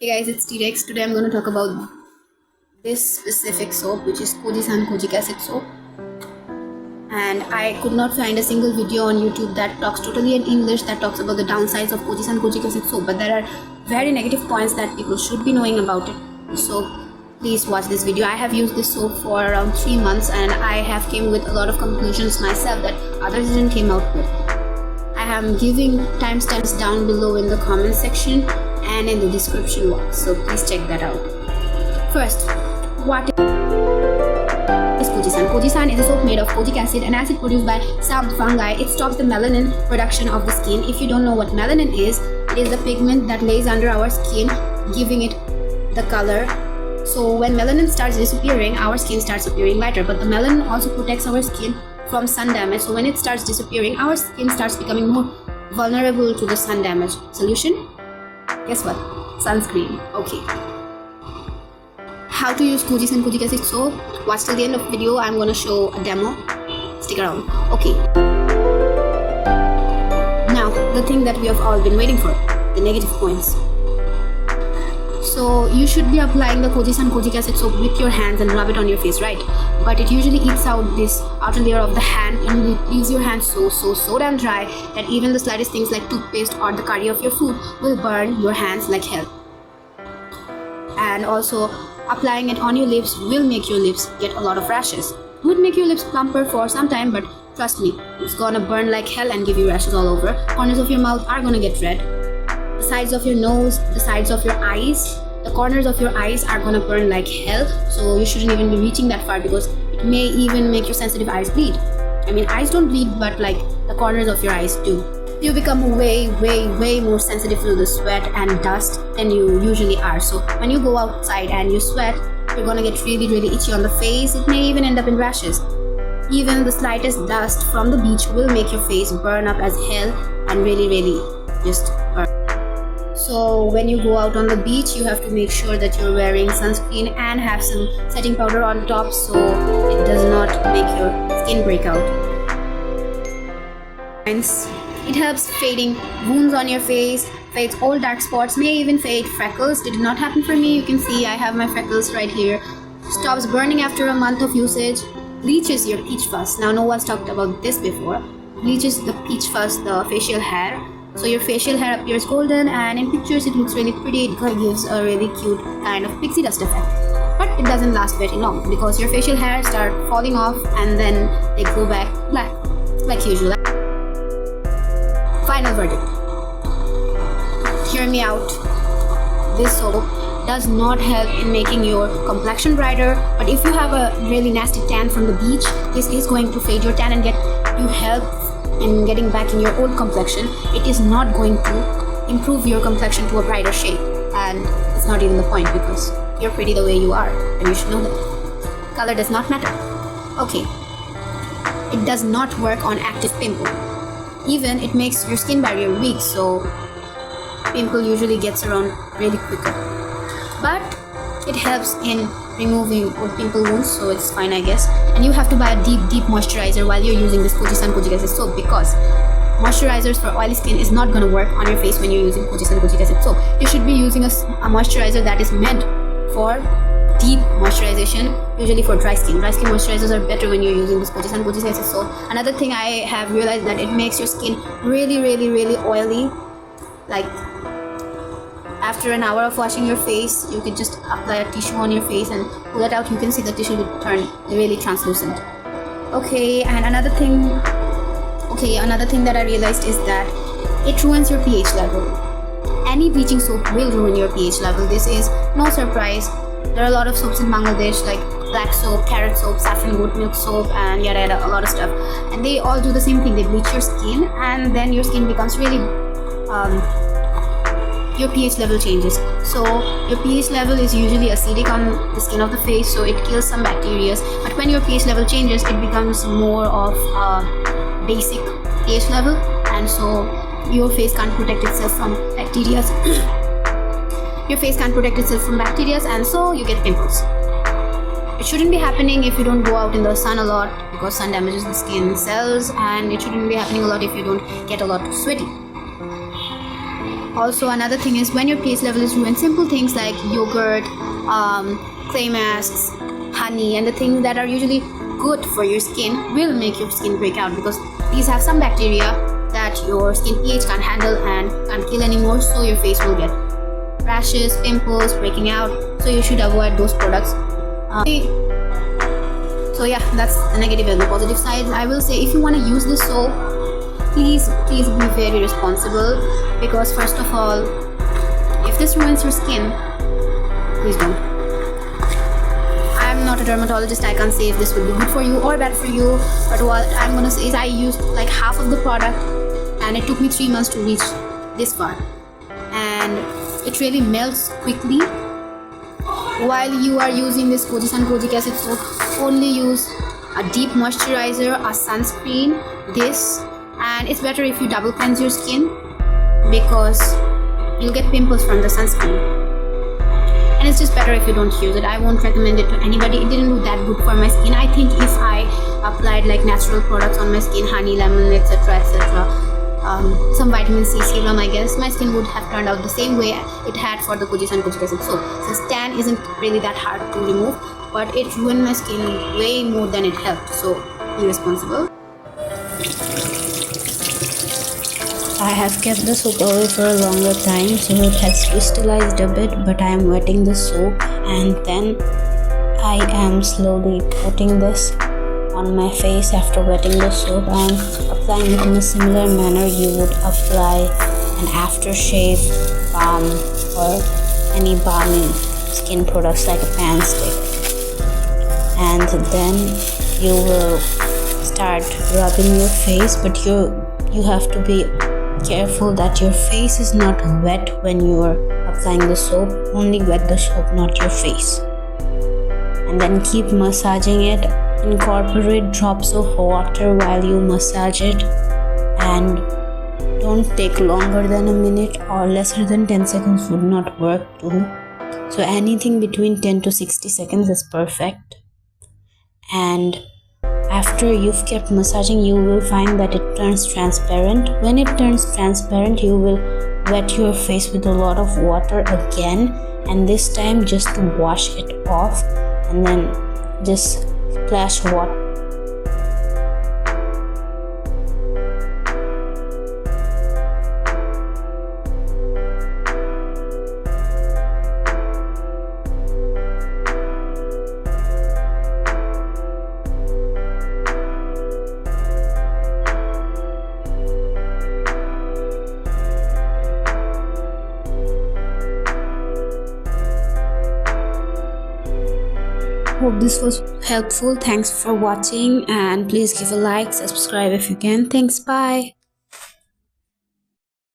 Hey guys, it's Trex. Today I'm going to talk about this specific soap, which is Kojiesan Kojic Acid soap. And I could not find a single video on YouTube that talks totally in English that talks about the downsides of Kojiesan Kojic Acid soap. But there are very negative points that people should be knowing about it. So please watch this video. I have used this soap for around 3 months and I have came with a lot of conclusions myself that others didn't came out with. I am giving timestamps down below in the comment section and in the description box, so please check that out. First, what is Kojiesan? Kojiesan is a soap made of kojic acid, an acid produced by some fungi. It stops the melanin production of the skin. If you don't know what melanin is, it is the pigment that lays under our skin, giving it the color. So when melanin starts disappearing, our skin starts appearing lighter, but the melanin also protects our skin from sun damage. So when it starts disappearing, our skin starts becoming more vulnerable to the sun damage. Solution? Guess what? Sunscreen. Okay. How to use Kojiesan Kojic Acid soap? Watch till the end of the video. I'm gonna show a demo. Stick around. Okay. Now, the thing that we have all been waiting for, the negative points. So you should be applying the Kojiesan Kojic Acid soap with your hands and rub it on your face, right? But it usually eats out this outer layer of the hand and it leaves your hand so damn dry that even the slightest things like toothpaste or the curry of your food will burn your hands like hell. And also, applying it on your lips will make your lips get a lot of rashes. It would make your lips plumper for some time, but trust me, it's gonna burn like hell and give you rashes all over. Corners of your mouth are gonna get red. The sides of your nose, the sides of your eyes, the corners of your eyes are gonna burn like hell. So you shouldn't even be reaching that far because it may even make your sensitive eyes bleed. I mean, eyes don't bleed, but like the corners of your eyes do. You become way more sensitive to the sweat and dust than you usually are. So when you go outside and you sweat, you're gonna get really itchy on the face. It may even end up in rashes. Even the slightest dust from the beach will make your face burn up as hell and really just burn. So when you go out on the beach, you have to make sure that you're wearing sunscreen and have some setting powder on top so it does not make your skin break out. It helps fading wounds on your face, fades all dark spots, may even fade freckles. Did not happen for me. You can see I have my freckles right here. Stops burning after a month of usage. Bleaches your peach fuzz. Now no one's talked about this before. Bleaches the peach fuzz, the facial hair. So your facial hair appears golden and in pictures it looks really pretty. It gives a really cute kind of pixie dust effect. But it doesn't last very long because your facial hair start falling off and then they go back black like usual. Final verdict. Hear me out. This soap does not help in making your complexion brighter, but if you have a really nasty tan from the beach, this is going to fade your tan and get you help in getting back in your old complexion. It is not going to improve your complexion to a brighter shade, and it's not even the point because you're pretty the way you are and you should know that. Color does not matter. Okay. It does not work on active pimple. Even it makes your skin barrier weak, so pimple usually gets around really quicker. But it helps in removing old pimple wounds, so it's fine, I guess. And you have to buy a deep moisturizer while you're using this Kojiesan Kojic Acid soap because moisturizers for oily skin is not going to work on your face when you're using Kojiesan Kojic Acid soap. You should be using a moisturizer that is meant for deep moisturization, usually for dry skin. Dry skin moisturizers are better when you're using this Kojiesan Kojic Acid soap. Another thing I have realized that it makes your skin really oily. Like after an hour of washing your face, you could just apply a tissue on your face and pull it out. You can see the tissue will turn really translucent. Okay, and another thing that I realized is that it ruins your pH level. Any bleaching soap will ruin your pH level. This is no surprise. There are a lot of soaps in Bangladesh like black soap, carrot soap, saffron goat milk soap, and yada a lot of stuff. And they all do the same thing. They bleach your skin and then your skin becomes really your pH level changes. So your pH level is usually acidic on the skin of the face, so it kills some bacteria. But when your pH level changes, it becomes more of a basic pH level, and so your face can't protect itself from bacteria. Your face can't protect itself from bacteria, and so you get pimples. It shouldn't be happening if you don't go out in the sun a lot because sun damages the skin cells, and it shouldn't be happening a lot if you don't get a lot sweaty. Also, another thing is when your pH level is ruined, simple things like yogurt, clay masks, honey, and the things that are usually good for your skin will make your skin break out, because these have some bacteria that your skin pH can't handle and can't kill anymore, so your face will get rashes, pimples, breaking out, so you should avoid those products. So yeah, that's the negative and the positive side. I will say, if you want to use this soap, please be very responsible, because first of all, if this ruins your skin, please don't. I'm not a dermatologist, I can't say if this will be good for you or bad for you, but what I'm gonna say is I used like half of the product and it took me 3 months to reach this far, and it really melts quickly. While you are using this Kojiesan Kojic Acid soap, only use a deep moisturizer, a sunscreen, this, and it's better if you double cleanse your skin, because you'll get pimples from the sunscreen, and it's just better if you don't use it. I won't recommend it to anybody. It didn't do that good for my skin. I think if I applied like natural products on my skin, honey, lemon, etc., some vitamin C serum, I guess my skin would have turned out the same way it had for the Kojiesan Kojic Acid soap. Since tan isn't really that hard to remove, but it ruined my skin way more than it helped, so be responsible. I have kept the soap away for a longer time, so it has crystallized a bit, but I am wetting the soap and then I am slowly putting this on my face. After wetting the soap, I am applying it in a similar manner you would apply an aftershave balm or any balming skin products like a pan stick, and then you will start rubbing your face, but you have to be careful that your face is not wet when you are applying the soap. Only wet the soap, not your face, and then keep massaging it. Incorporate drops of water while you massage it, and don't take longer than a minute, or lesser than 10 seconds would not work too. So anything between 10 to 60 seconds is perfect. And after you've kept massaging, you will find that it turns transparent. When it turns transparent, you will wet your face with a lot of water again, and this time just to wash it off, and then just splash water. Hope this was helpful. Thanks for watching, and please give a like, subscribe if you can. Thanks, bye.